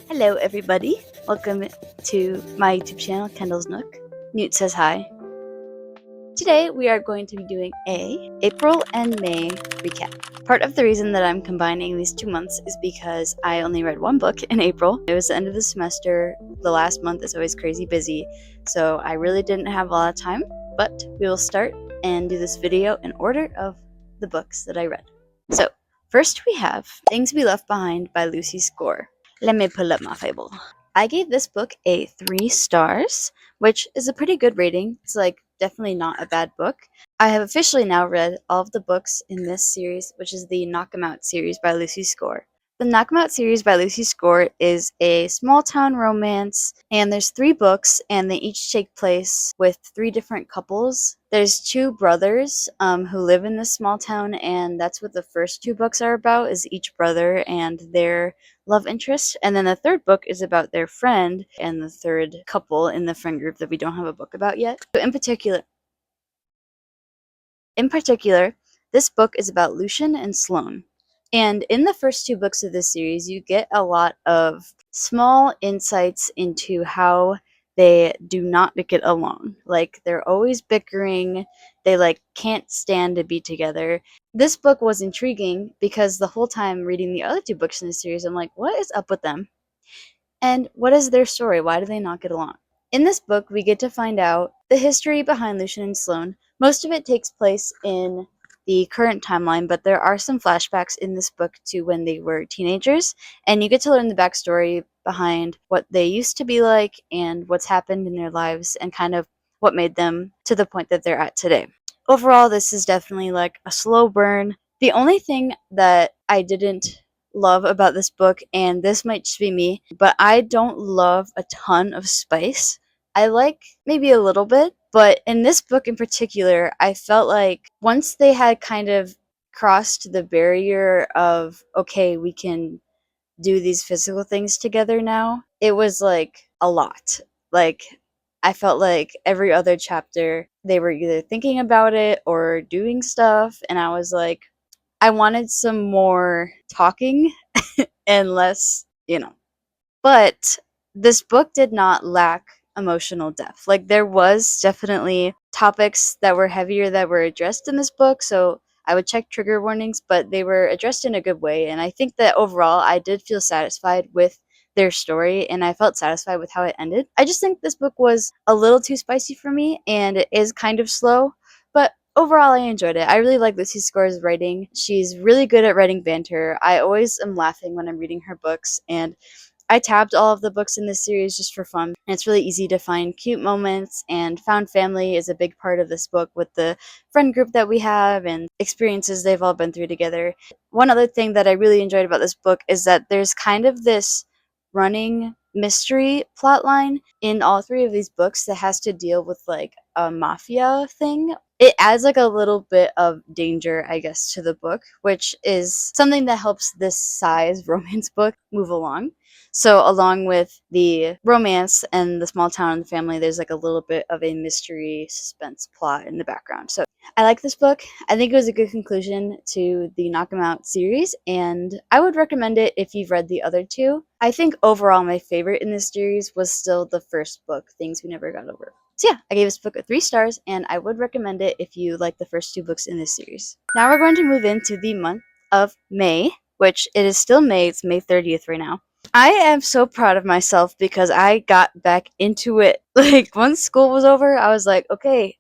Hello everybody, welcome to my YouTube channel, Kendall's Nook. Newt says hi. Today we are going to be doing a April and May recap. Part of the reason that I'm combining these 2 months is because I only read one book in April. It was the end of the semester, the last month is always crazy busy, so I really didn't have a lot of time, but we will start and do this video in order of the books that I read. So, first we have Things We Left Behind by Lucy Score. Let me pull up my Fable. I gave this book a 3 stars, which is a pretty good rating. It's definitely not a bad book. I have officially now read all of the books in this series, which is the Knock 'em Out series by Lucy Score. The Knock 'em Out series by Lucy Score is a small town romance, and there's 3 books, and they each take place with 3 different couples. There's 2 brothers who live in this small town, and that's what the first 2 books are about, is each brother and their love interest. And then the 3rd book is about their friend and the 3rd couple in the friend group that we don't have a book about yet. So in particular, this book is about Lucian and Sloane. And in the first 2 books of this series, you get a lot of small insights into how they do not get along. They're always bickering, they can't stand to be together. This book was intriguing because the whole time reading the other 2 books in the series, I'm like, what is up with them? And what is their story? Why do they not get along? In this book, we get to find out the history behind Lucian and Sloane. Most of it takes place in the current timeline, but there are some flashbacks in this book to when they were teenagers, and you get to learn the backstory behind what they used to be like and what's happened in their lives and kind of what made them to the point that they're at today. Overall, this is definitely a slow burn. The only thing that I didn't love about this book, and this might just be me, but I don't love a ton of spice. I like maybe a little bit, but in this book in particular, I felt like once they had kind of crossed the barrier of, okay, we can do these physical things together now, it was a lot. Like, I felt like every other chapter, they were either thinking about it or doing stuff, and I was like, I wanted some more talking and less. But this book did not lack emotional depth. There was definitely topics that were heavier that were addressed in this book, so I would check trigger warnings, but they were addressed in a good way. And I think that overall, I did feel satisfied with their story, and I felt satisfied with how it ended. I just think this book was a little too spicy for me, and it is kind of slow, but overall, I enjoyed it. I really like Lucy Score's writing. She's really good at writing banter. I always am laughing when I'm reading her books, and I tabbed all of the books in this series just for fun. And it's really easy to find cute moments, and found family is a big part of this book with the friend group that we have and experiences they've all been through together. One other thing that I really enjoyed about this book is that there's kind of this running mystery plotline in all 3 of these books that has to deal with a mafia thing. It adds a little bit of danger, I guess, to the book, which is something that helps this size romance book move along. So along with the romance and the small town and the family, there's a little bit of a mystery suspense plot in the background. So I like this book. I think it was a good conclusion to the Knock 'em Out series, and I would recommend it if you've read the other 2. I think overall my favorite in this series was still the first book, Things We Never Got Over. So yeah, I gave this book a 3 stars, and I would recommend it if you like the first 2 books in this series. Now we're going to move into the month of May, which it is still May. It's May 30th right now. I am so proud of myself because I got back into it. Once school was over, I was like, okay,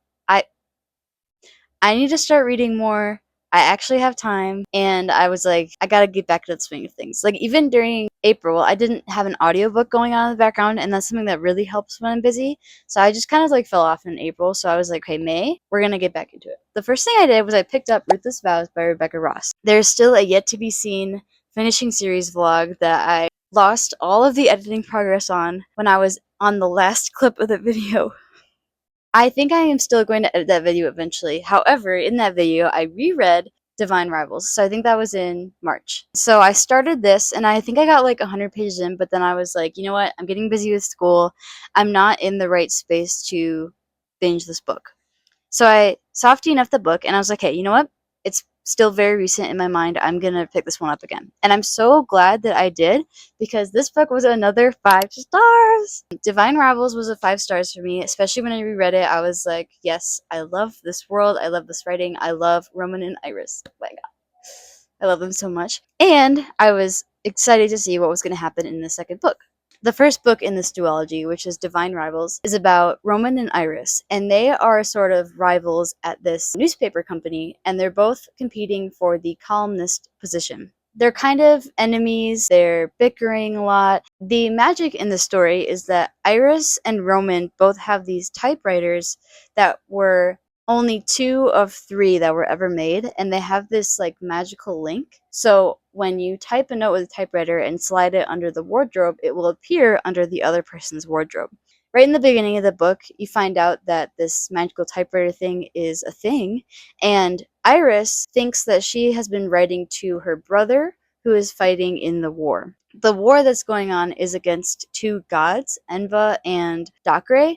I need to start reading more. I actually have time, and I was like, I gotta get back to the swing of things. Even during April, I didn't have an audiobook going on in the background, and that's something that really helps when I'm busy. So I just kind of fell off in April. So I was like, okay, May, we're gonna get back into it. The first thing I did was I picked up Ruthless Vows by Rebecca Ross. There's still a yet to be seen finishing series vlog that I lost all of the editing progress on when I was on the last clip of the video. I think I am still going to edit that video eventually. However, in that video, I reread Divine Rivals. So I think that was in March. So I started this, and I think I got 100 pages in, but then I was like, you know what? I'm getting busy with school. I'm not in the right space to binge this book. So I softened enough the book, and I was like, hey, you know what? It's still very recent in my mind, I'm gonna pick this one up again. And I'm so glad that I did, because this book was another 5 stars. Divine Rivals was a 5 stars for me, especially when I reread it. I was like, yes, I love this world, I love this writing, I love Roman and Iris. Oh my god, I love them so much. And I was excited to see what was going to happen in the second book. The first book in this duology, which is Divine Rivals, is about Roman and Iris, and they are sort of rivals at this newspaper company, and they're both competing for the columnist position. They're kind of enemies, they're bickering a lot. The magic in the story is that Iris and Roman both have these typewriters that were only 2 of 3 that were ever made, and they have this like magical link. So when you type a note with a typewriter and slide it under the wardrobe, it will appear under the other person's wardrobe. Right in the beginning of the book, you find out that this magical typewriter thing is a thing, and Iris thinks that she has been writing to her brother who is fighting in the war. The war that's going on is against 2 gods, Enva and Dacre.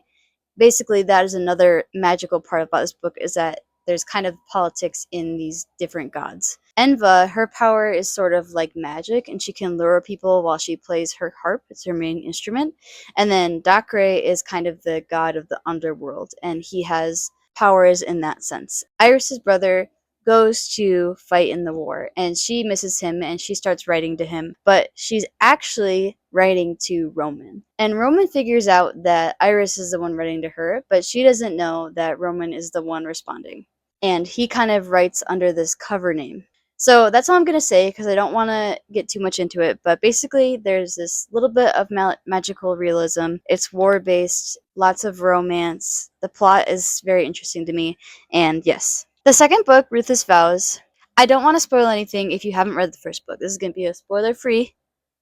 Basically, that is another magical part about this book, is that there's kind of politics in these different gods. Enva, her power is sort of like magic, and she can lure people while she plays her harp. It's her main instrument. And then Dacre is kind of the god of the underworld, and he has powers in that sense. Iris's brother goes to fight in the war, and she misses him, and she starts writing to him, but she's actually writing to Roman. And Roman figures out that Iris is the one writing to her, but she doesn't know that Roman is the one responding. And he kind of writes under this cover name. So that's all I'm going to say, because I don't want to get too much into it, but basically there's this little bit of magical realism. It's war-based, lots of romance. The plot is very interesting to me, and yes. The second book, Ruthless Vows, I don't want to spoil anything if you haven't read the first book. This is going to be a spoiler-free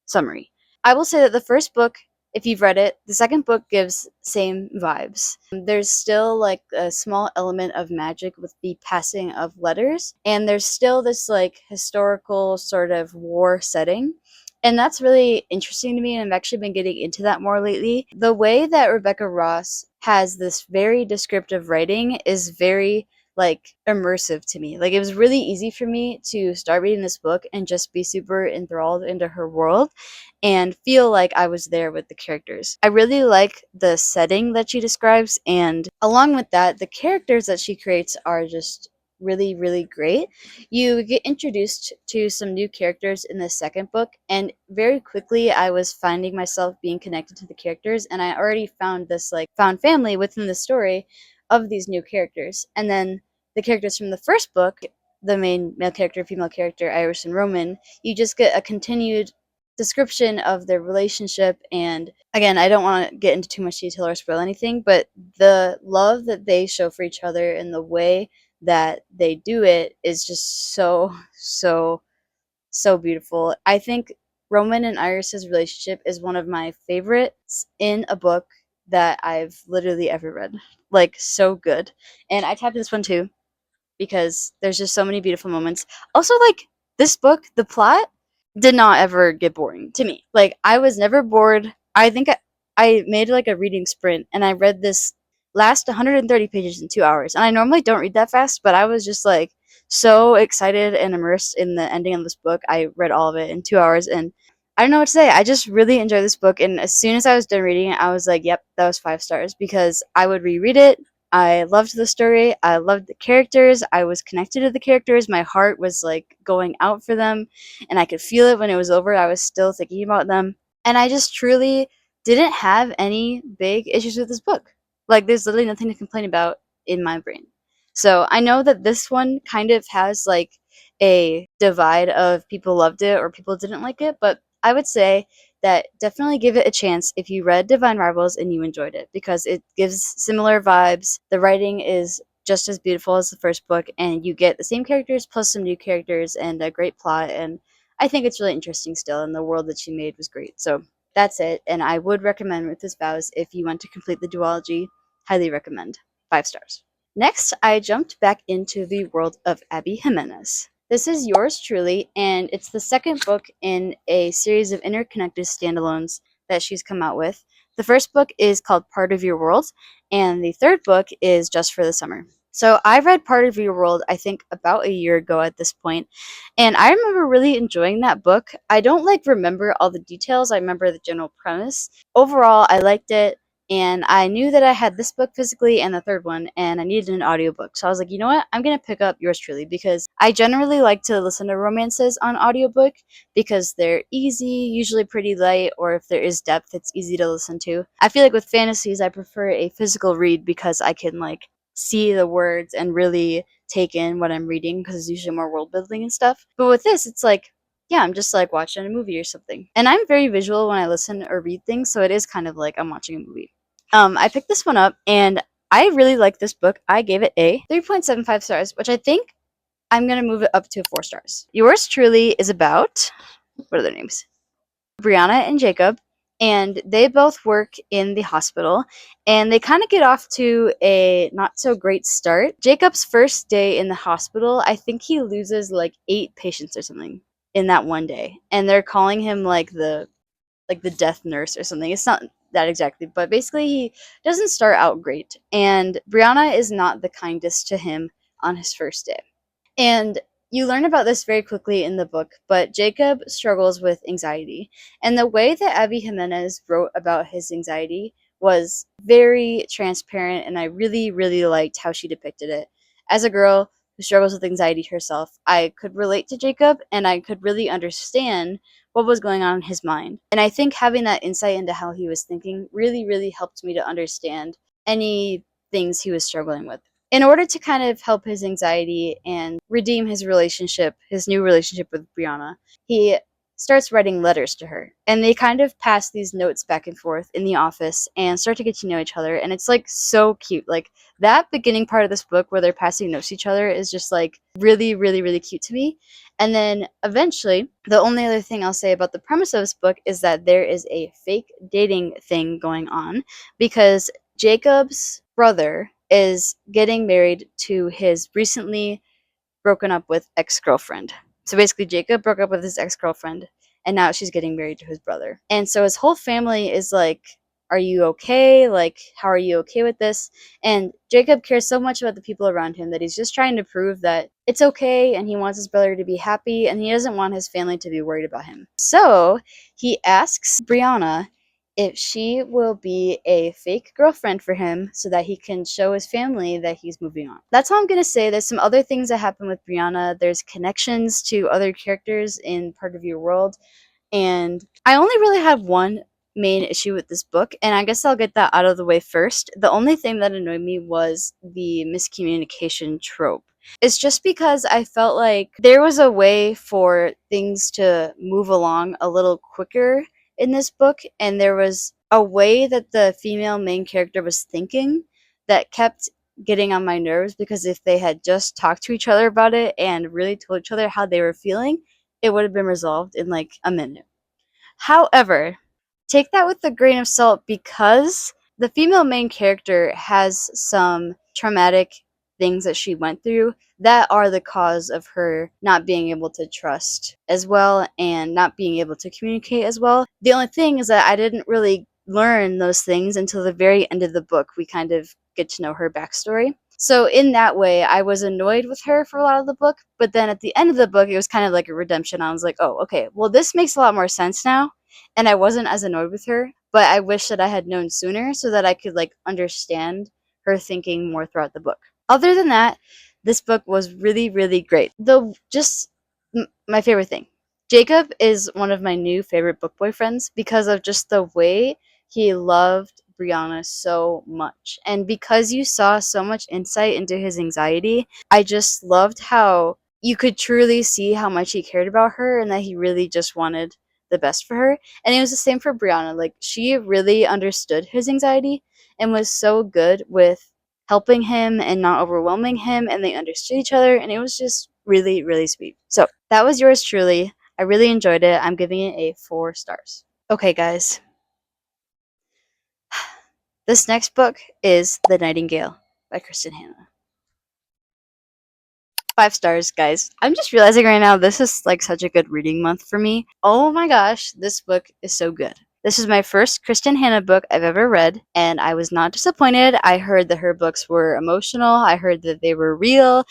summary. I will say that the first book, if you've read it, the second book gives same vibes. There's still like a small element of magic with the passing of letters, and there's still this like historical sort of war setting. And that's really interesting to me, and I've actually been getting into that more lately. The way that Rebecca Ross has this very descriptive writing is very like immersive to me. Like, it was really easy for me to start reading this book and just be super enthralled into her world and feel like I was there with the characters. I really like the setting that she describes, and along with that, the characters that she creates are just really, really great. You get introduced to some new characters in the second book, and very quickly I was finding myself being connected to the characters, and I already found this like found family within the story of these new characters. And then the characters from the first book, the main male character, female character, Iris and Roman, you just get a continued description of their relationship. And again, I don't want to get into too much detail or spoil anything, but the love that they show for each other and the way that they do it is just so beautiful. I think Roman and Iris's relationship is one of my favorites in a book that I've literally ever read. Like, so good. And I tapped this one too, because there's just so many beautiful moments. Also, like, this book, the plot did not ever get boring to me. Like, I was never bored. I think I made like a reading sprint, and I read this last 130 pages in 2 hours. And I normally don't read that fast, but I was just like so excited and immersed in the ending of this book. I read all of it in 2 hours, and I don't know what to say. I just really enjoyed this book, and as soon as I was done reading it, I was like, yep, that was 5 stars, because I would reread it. I loved the story. I loved the characters. I was connected to the characters. My heart was like going out for them, and I could feel it when it was over. I was still thinking about them, and I just truly didn't have any big issues with this book. Like, there's literally nothing to complain about in my brain. So I know that this one kind of has like a divide of people loved it or people didn't like it, but I would say that definitely give it a chance if you read Divine Rivals and you enjoyed it, because it gives similar vibes. The writing is just as beautiful as the first book, and you get the same characters plus some new characters and a great plot, and I think it's really interesting still, and the world that she made was great. So that's it, and I would recommend Ruthless Vows if you want to complete the duology. Highly recommend. 5 stars. Next, I jumped back into the world of Abby Jimenez. This is yours truly, and it's the second book in a series of interconnected standalones that she's come out with. The first book is called Part of Your World, and the third book is Just for the Summer. So I read Part of Your World, I think about a year ago at this point, and I remember really enjoying that book. I don't like remember all the details. I remember the general premise. Overall, I liked it, and I knew that I had this book physically and the third one, and I needed an audiobook. So I was like, you know what? I'm going to pick up yours truly because I generally like to listen to romances on audiobook because they're easy, usually pretty light, or if there is depth, it's easy to listen to. I feel like with fantasies, I prefer a physical read because I can like see the words and really take in what I'm reading because it's usually more world building and stuff. But with this, it's like, yeah, I'm just like watching a movie or something. And I'm very visual when I listen or read things, so it is kind of like I'm watching a movie. I picked this one up and I really like this book. I gave it a 3.75 stars, which I think I'm going to move it up to 4 stars. Yours truly is about, what are their names? Brianna and Jacob, and they both work in the hospital, and they kind of get off to a not so great start. Jacob's first day in the hospital, I think he loses like 8 patients or something in that one day, and they're calling him like the death nurse or something. It's not that exactly, but basically he doesn't start out great, and Brianna is not the kindest to him on his first day. And you learn about this very quickly in the book, but Jacob struggles with anxiety. And the way that Abby Jimenez wrote about his anxiety was very transparent, and I really, really liked how she depicted it. As a girl who struggles with anxiety herself, I could relate to Jacob, and I could really understand what was going on in his mind. And I think having that insight into how he was thinking really, really helped me to understand any things he was struggling with. In order to kind of help his anxiety and redeem his relationship, his new relationship with Brianna, he starts writing letters to her. And they kind of pass these notes back and forth in the office and start to get to know each other. And it's like so cute. Like that beginning part of this book where they're passing notes to each other is just like really, really, really cute to me. And then eventually, the only other thing I'll say about the premise of this book is that there is a fake dating thing going on because Jacob's brother is getting married to his recently broken up with ex-girlfriend. So basically Jacob broke up with his ex-girlfriend and now she's getting married to his brother. And so his whole family is like, are you okay? Like, how are you okay with this? And Jacob cares so much about the people around him that he's just trying to prove that it's okay and he wants his brother to be happy and he doesn't want his family to be worried about him. So he asks Brianna if she will be a fake girlfriend for him so that he can show his family that he's moving on. That's all I'm going to say. There's some other things that happen with Brianna. There's connections to other characters in Part of Your World. And I only really have one main issue with this book, and I guess I'll get that out of the way first. The only thing that annoyed me was the miscommunication trope. It's just because I felt like there was a way for things to move along a little quicker in this book, and there was a way that the female main character was thinking that kept getting on my nerves because if they had just talked to each other about it and really told each other how they were feeling, it would have been resolved in like a minute. However, take that with a grain of salt because the female main character has some traumatic things that she went through that are the cause of her not being able to trust as well and not being able to communicate as well. The only thing is that I didn't really learn those things until the very end of the book. We kind of get to know her backstory. So in that way, I was annoyed with her for a lot of the book, but then at the end of the book, it was kind of like a redemption. I was like, oh, okay, well, this makes a lot more sense now, and I wasn't as annoyed with her, but I wish that I had known sooner so that I could like understand her thinking more throughout the book. Other than that, this book was really, really great. Though, just my favorite thing. Jacob is one of my new favorite book boyfriends because of just the way he loved Brianna so much. And because you saw so much insight into his anxiety, I just loved how you could truly see how much he cared about her and that he really just wanted the best for her. And it was the same for Brianna. Like, she really understood his anxiety and was so good with helping him and not overwhelming him, and they understood each other, and it was just really, really sweet. So that was yours truly. I really enjoyed it. I'm giving it a 4 stars. Okay, guys. This next book is The Nightingale by Kristin. 5 stars, guys. I'm just realizing right now this is like such a good reading month for me. Oh my gosh, this book is so good. This is my first Kristin Hannah book I've ever read, and I was not disappointed. I heard that her books were emotional, I heard that they were real,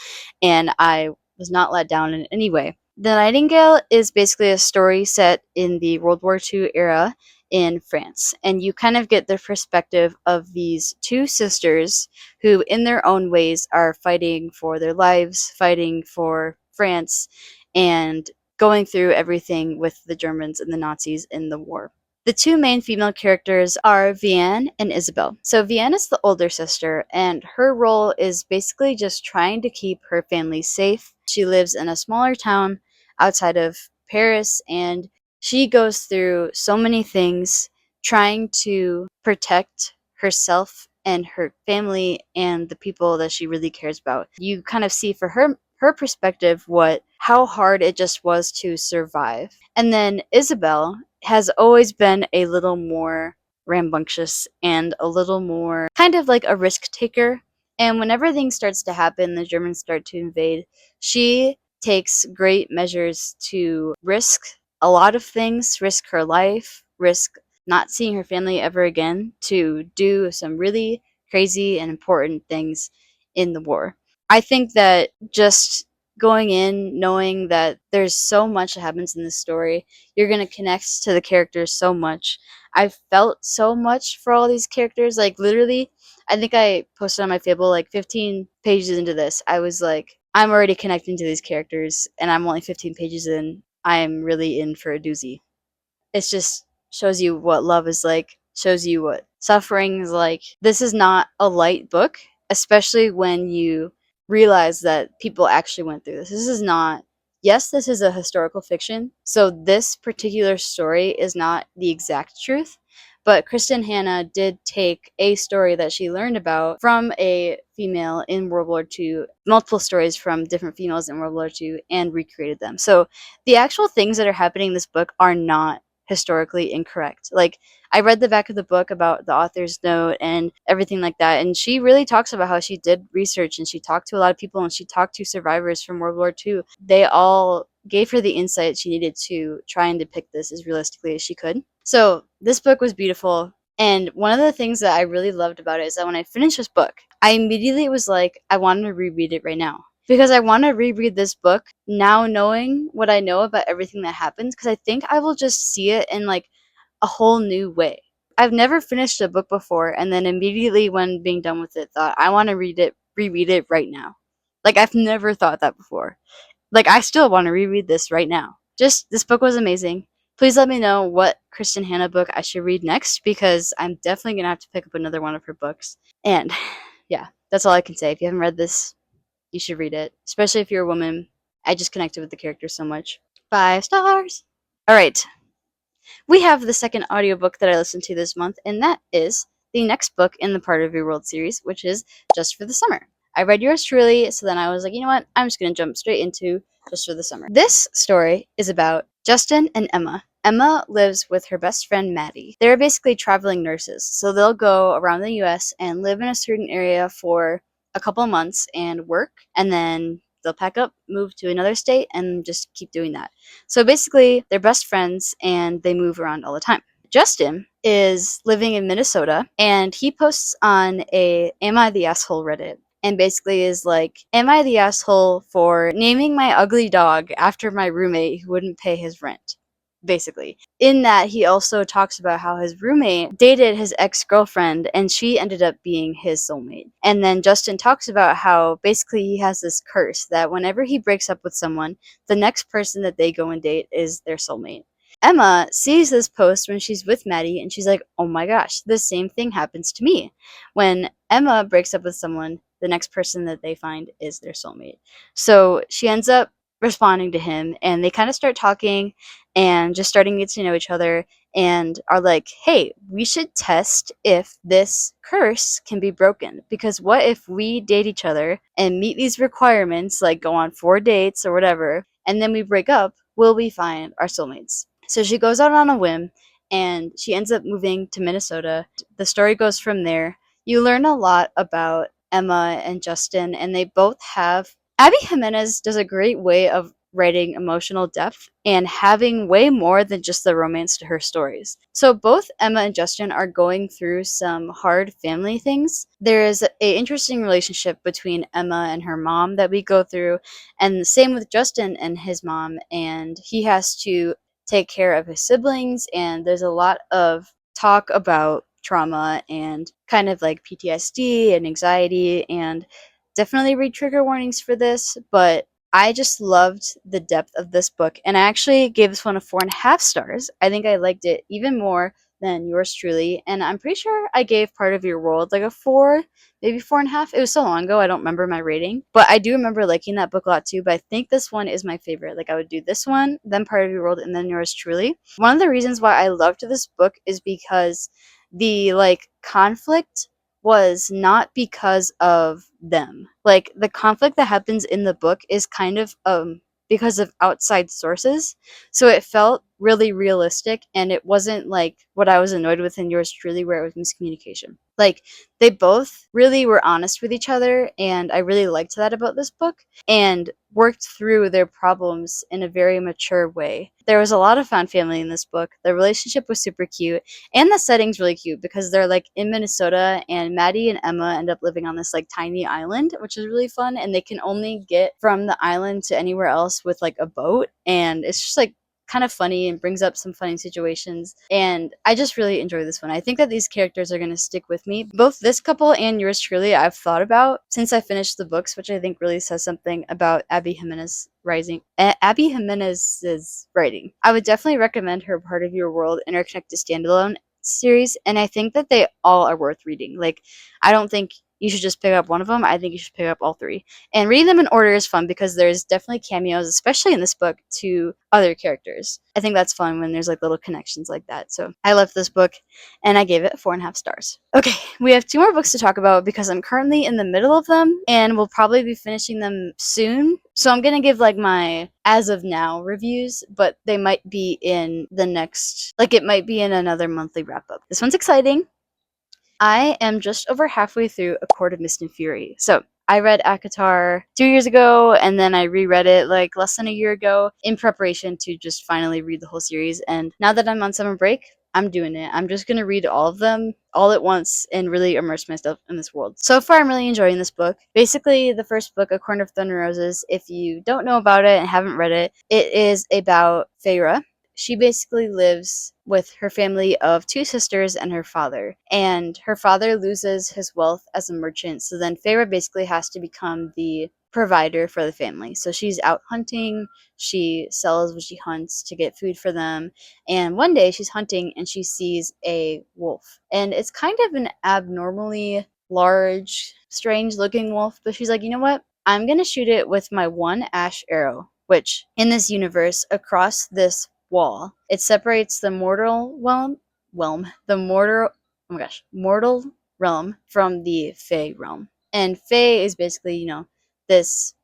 and I was not let down in any way. The Nightingale is basically a story set in the World War II era in France, and you kind of get the perspective of these two sisters who, in their own ways, are fighting for their lives, fighting for France, and going through everything with the Germans and the Nazis in the war. The two main female characters are Vianne and Isabel. So Vianne is the older sister, and her role is basically just trying to keep her family safe. She lives in a smaller town outside of Paris, and she goes through so many things trying to protect herself and her family and the people that she really cares about. You kind of see for her perspective how hard it just was to survive. And then Isabel has always been a little more rambunctious and a little more kind of like a risk taker. And whenever things starts to happen, the Germans start to invade, she takes great measures to risk a lot of things, risk her life, risk not seeing her family ever again, to do some really crazy and important things in the war. I think that just going in knowing that there's so much that happens in this story, you're going to connect to the characters so much. I felt so much for all these characters. Like, literally, I think I posted on my Fable like 15 pages into this. I was like, I'm already connecting to these characters, and I'm only 15 pages in. I'm really in for a doozy. It just shows you what love is like, shows you what suffering is like. This is not a light book, especially when you realize that people actually went through this. This is not, yes, this is a historical fiction, so this particular story is not the exact truth, but Kristin Hannah did take a story that she learned about from a female in World War II, multiple stories from different females in World War II, and recreated them. So the actual things that are happening in this book are not historically incorrect. Like, I read the back of the book about the author's note and everything like that, and she really talks about how she did research and she talked to a lot of people and she talked to survivors from World War II. They all gave her the insight she needed to try and depict this as realistically as she could. So this book was beautiful, and one of the things that I really loved about it is that when I finished this book, I immediately was like, I wanted to reread it right now. Because I want to reread this book now, knowing what I know about everything that happens, because I think I will just see it in like a whole new way. I've never finished a book before and then immediately when being done with it thought, I want to reread it right now. Like, I've never thought that before. Like, I still want to reread this right now. Just, this book was amazing. Please let me know what Kristin Hannah book I should read next, because I'm definitely going to have to pick up another one of her books. And yeah, that's all I can say. If you haven't read this, you should read it, especially if you're a woman. I just connected with the characters so much. 5 stars! Alright, we have the second audiobook that I listened to this month, and that is the next book in the Part of Your World series, which is Just for the Summer. I read yours truly, so then I was like, you know what? I'm just going to jump straight into Just for the Summer. This story is about Justin and Emma. Emma lives with her best friend Maddie. They're basically traveling nurses, so they'll go around the US and live in a certain area for a couple months and work, and then they'll pack up, move to another state, and just keep doing that. So basically, they're best friends and they move around all the time. Justin is living in Minnesota, and he posts on a Am I the Asshole Reddit, and basically is like, am I the asshole for naming my ugly dog after my roommate who wouldn't pay his rent? Basically. In that, he also talks about how his roommate dated his ex-girlfriend and she ended up being his soulmate. And then Justin talks about how basically he has this curse that whenever he breaks up with someone, the next person that they go and date is their soulmate. Emma sees this post when she's with Maddie and she's like, oh my gosh, the same thing happens to me. When Emma breaks up with someone, the next person that they find is their soulmate. So she ends up responding to him and they kind of start talking and just starting to get to know each other and are like, hey, we should test if this curse can be broken, because what if we date each other and meet these requirements, like go on 4 dates or whatever, and then we break up, will we find our soulmates? So she goes out on a whim and she ends up moving to Minnesota. The story goes from there. You learn a lot about Emma and Justin, and they both have Abby Jimenez does a great way of writing emotional depth and having way more than just the romance to her stories. So both Emma and Justin are going through some hard family things. There is a interesting relationship between Emma and her mom that we go through, and the same with Justin and his mom, and he has to take care of his siblings, and there's a lot of talk about trauma and kind of like PTSD and anxiety, and definitely read trigger warnings for this, but I just loved the depth of this book, and I actually gave this one a 4.5 stars. I think I liked it even more than yours truly, and I'm pretty sure I gave Part of Your World like a 4, maybe 4.5. It was so long ago, I don't remember my rating, but I do remember liking that book a lot too, but I think this one is my favorite. Like, I would do this one, then Part of Your World, and then yours truly. One of the reasons why I loved this book is because the, like, conflict was not because of them. Like, the conflict that happens in the book is kind of because of outside sources. So it felt really realistic, and it wasn't like what I was annoyed with in yours truly, where it was miscommunication. Like, they both really were honest with each other, and I really liked that about this book, and worked through their problems in a very mature way. There was a lot of found family in this book. The relationship was super cute, and the setting's really cute because they're like in Minnesota, and Maddie and Emma end up living on this like tiny island, which is really fun, and they can only get from the island to anywhere else with like a boat, and it's just like kind of funny and brings up some funny situations, and I just really enjoy this one. I think that these characters are going to stick with me. Both this couple and yours truly I've thought about since I finished the books, which I think really says something about Abby Jimenez's writing. I would definitely recommend her Part of Your World Interconnected Standalone series, and I think that they all are worth reading. Like, I don't think you should just pick up one of them. I think you should pick up all three. And reading them in order is fun because there's definitely cameos, especially in this book, to other characters. I think that's fun when there's like little connections like that. So I loved this book, and I gave it 4.5 stars. Okay, we have 2 more books to talk about because I'm currently in the middle of them, and we'll probably be finishing them soon. So I'm gonna give like my as of now reviews, but they might be in the next, like, it might be in another monthly wrap up. This one's exciting. I am just over halfway through A Court of Mist and Fury. So I read ACOTAR 2 years ago, and then I reread it like less than a year ago in preparation to just finally read the whole series. And now that I'm on summer break, I'm doing it. I'm just going to read all of them all at once and really immerse myself in this world. So far, I'm really enjoying this book. Basically, the first book, A Corner of Thunder and Roses, if you don't know about it and haven't read it, it is about Feyre. She basically lives with her family of 2 sisters and her father. And her father loses his wealth as a merchant, so then Feyre basically has to become the provider for the family. So she's out hunting, she sells what she hunts to get food for them, and one day she's hunting and she sees a wolf. And it's kind of an abnormally large, strange looking wolf, but she's like, you know what? I'm gonna shoot it with my one ash arrow, which in this universe, across this wall, it separates the mortal mortal realm from the Fey realm. And Fey is basically, this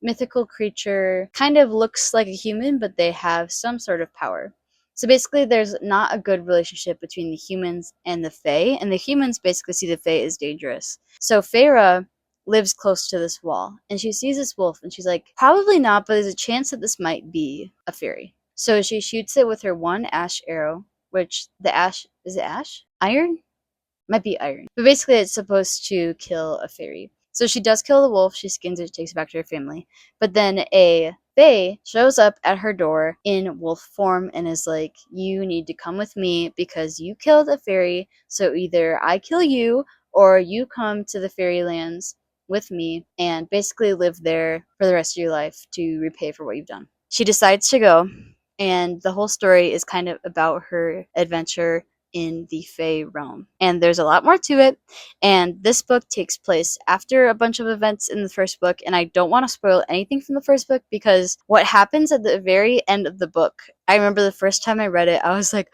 mythical creature, kind of looks like a human, but they have some sort of power. So basically, there's not a good relationship between the humans and the Fae, and the humans basically see the Fae as dangerous. So Feyre lives close to this wall, and she sees this wolf, and she's like, probably not, but there's a chance that this might be a fairy. So she shoots it with her one ash arrow, which the ash, is it ash? Iron? Might be iron. But basically, it's supposed to kill a fairy. So she does kill the wolf, she skins it, takes it back to her family. But then a fae shows up at her door in wolf form and is like, you need to come with me because you killed a fairy, so either I kill you or you come to the fairylands with me and basically live there for the rest of your life to repay for what you've done. She decides to go, and the whole story is kind of about her adventure in the Fey realm. And there's a lot more to it, and this book takes place after a bunch of events in the first book, and I don't want to spoil anything from the first book because what happens at the very end of the book, I remember the first time I read it, I was like,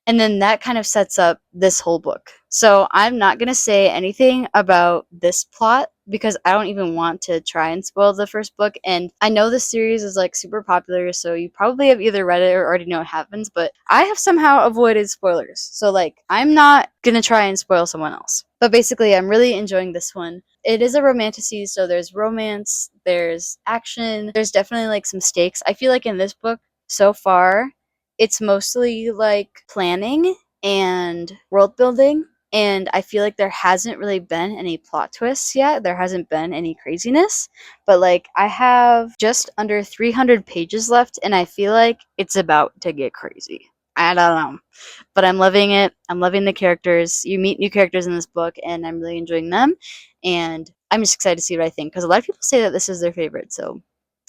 and then that kind of sets up this whole book. So I'm not going to say anything about this plot because I don't even want to try and spoil the first book. And I know this series is like super popular, so you probably have either read it or already know what happens, but I have somehow avoided spoilers. So like, I'm not going to try and spoil someone else. But basically, I'm really enjoying this one. it is a romantasy, so there's romance, there's action, there's definitely like some stakes. I feel like in this book so far, it's mostly like planning and world building. And I feel like there hasn't really been any plot twists yet. There hasn't been any craziness. But like, I have just under 300 pages left, and I feel like it's about to get crazy. I don't know. But I'm loving it. I'm loving the characters. You meet new characters in this book, and I'm really enjoying them. And I'm just excited to see what I think, because a lot of people say that this is their favorite. So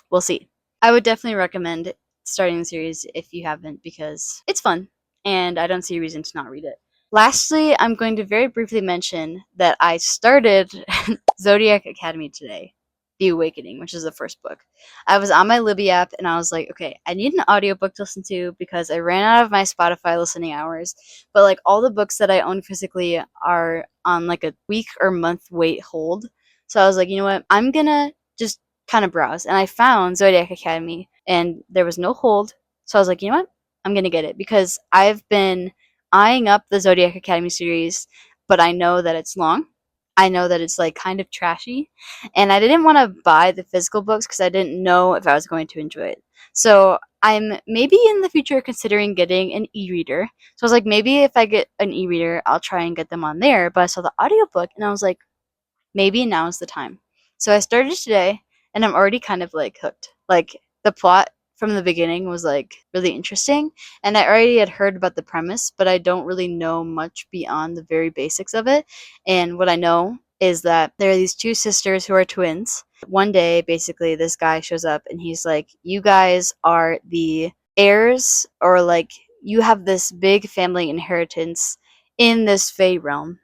we'll see. I would definitely recommend starting the series if you haven't, because it's fun, and I don't see a reason to not read it. Lastly, I'm going to very briefly mention that I started Zodiac Academy today, The Awakening, which is the first book. I was on my Libby app and I was like, okay, I need an audiobook to listen to because I ran out of my Spotify listening hours. But like all the books that I own physically are on like a week or month wait hold. So I was like, you know what? I'm gonna just kind of browse. And I found Zodiac Academy and there was no hold. So I was like, you know what? I'm gonna get it because I've been eyeing up the Zodiac Academy series, but I know that it's long. I know that it's like kind of trashy, and I didn't want to buy the physical books because I didn't know if I was going to enjoy it. So I'm maybe in the future considering getting an e-reader. So I was like, maybe if I get an e-reader, I'll try and get them on there. But I saw the audiobook and I was like, maybe now's the time. So I started today and I'm already kind of like hooked. Like the plot from the beginning was like really interesting, and I already had heard about the premise, but I don't really know much beyond the very basics of it. And what I know is that there are these two sisters who are twins. One day, basically, this guy shows up and he's like, you guys are the heirs, or like you have this big family inheritance in this Fey realm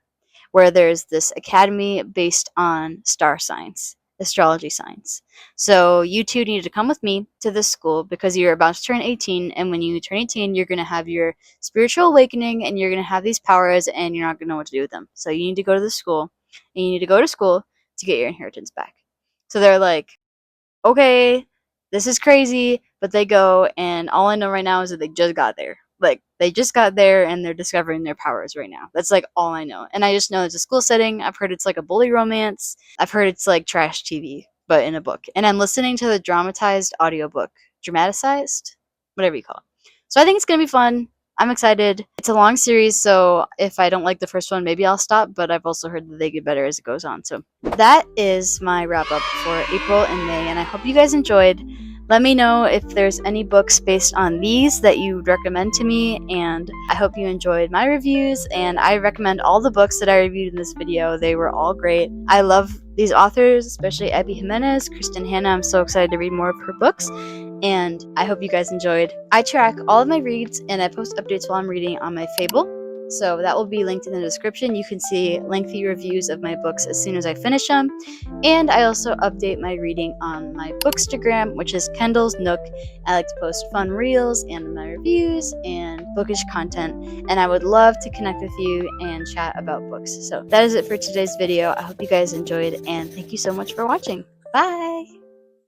where there's this academy based on star signs, astrology signs. So you two need to come with me to this school because you're about to turn 18, and when you turn 18, you're going to have your spiritual awakening and you're going to have these powers and you're not going to know what to do with them. So you need to go to the school, and you need to go to school to get your inheritance back. So they're like, okay, this is crazy, but they go, and all I know right now is that they just got there. Like, they just got there, and they're discovering their powers right now. That's, like, all I know. And I just know it's a school setting. I've heard it's, like, a bully romance. I've heard it's, like, trash TV, but in a book. And I'm listening to the dramatized audiobook. Dramatized? Whatever you call it. So I think it's going to be fun. I'm excited. It's a long series, so if I don't like the first one, maybe I'll stop, but I've also heard that they get better as it goes on. So that is my wrap up for April and May, and I hope you guys enjoyed. Let me know if there's any books based on these that you would recommend to me, and I hope you enjoyed my reviews, and I recommend all the books that I reviewed in this video. They were all great. I love these authors, especially Abby Jimenez, Kristin Hanna. I'm so excited to read more of her books, and I hope you guys enjoyed. I track all of my reads, and I post updates while I'm reading on my Fable, so that will be linked in the description. You can see lengthy reviews of my books as soon as I finish them. And I also update my reading on my Bookstagram, which is kendals.nook. I like to post fun reels and my reviews and bookish content, and I would love to connect with you and chat about books. So that is it for today's video. I hope you guys enjoyed, and thank you so much for watching. Bye!